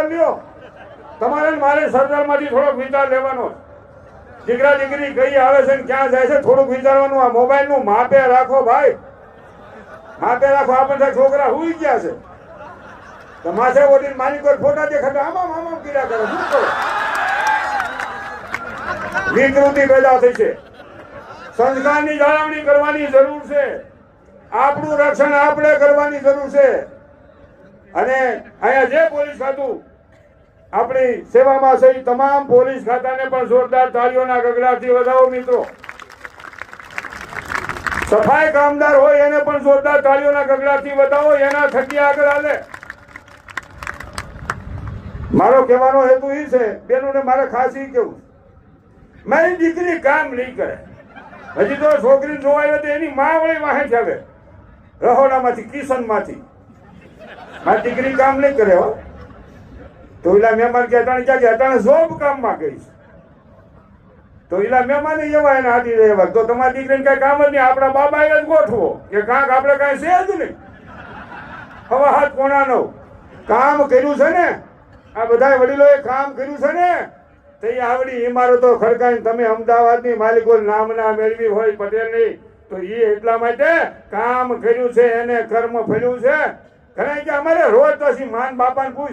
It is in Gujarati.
લ્યો તમારે મારે સરદારમાંથી થોડોક વિચાર લેવાનો. દીકરા દીકરી કઈ આવે છે ને ક્યાં જાય છે થોડુંક વિચારવાનું. આ મોબાઈલ નું માપે રાખો ભાઈ, માપે રાખો. આ બધા છોકરા હુઈ ગયા છે તો માથે ઓઢીને માલિકો ફોટા દેખાતા આમાં આમાં કીડા કરો. શું કરો? વિકૃતિ પેદા થઈ છે. સંસ્કારની જાળવણી કરવાની જરૂર છે. આપણું રક્ષણ આપણે કરવાની જરૂર છે. અને અહીંયા જે પોલીસ ખાતું આપણી સેવામાં છે તમામ પોલીસ ખાતાને પણ જોરદાર તાળીઓના ગગડાથી વધાવો મિત્રો. સફાઈ કામદાર હોય એને પણ જોરદાર તાળીઓના ગગડાથી વધાવો. એના થકી આગળ હાલે. મારો કહેવાનો હેતુ એ છે બેનોને મારે ખાસ એ કેવું, મારી દીકરી કામ નહીં કરે. હજી તો છોકરી જોવાય હતી એની મા વળી વાહે જ આવે રહોડામાંથી કિશનમાંથી. મારી દીકરી કામ નહીં કરે હો તો એલા મહેમાન કે અટાણે ક્યાં ગયા? અટાણે જોબ કામમાં ગઈ તો એલા મહેમાન એવા એને હાથી રહેવા. તો તમારી દીકરીને કઈ કામ જ નહીં. આપણા બાબા એ જ ગોઠવો કે કાંક આપણે કઈ છે જ નહીં. હવે હાથ કોણા નો કામ કર્યું છે ને, આ બધા વડીલોએ કામ કર્યું છે ને તે આવડી ઇમારતો ખડકાઈને તમે અમદાવાદની માલિકો નામના મેળવી હોય પટેલની તો એ એટલા માટે કામ કર્યું છે, એને કર્મ ફળ્યું છે. ઘણા કે અમારે રોજ તો માન બાપાને પૂછ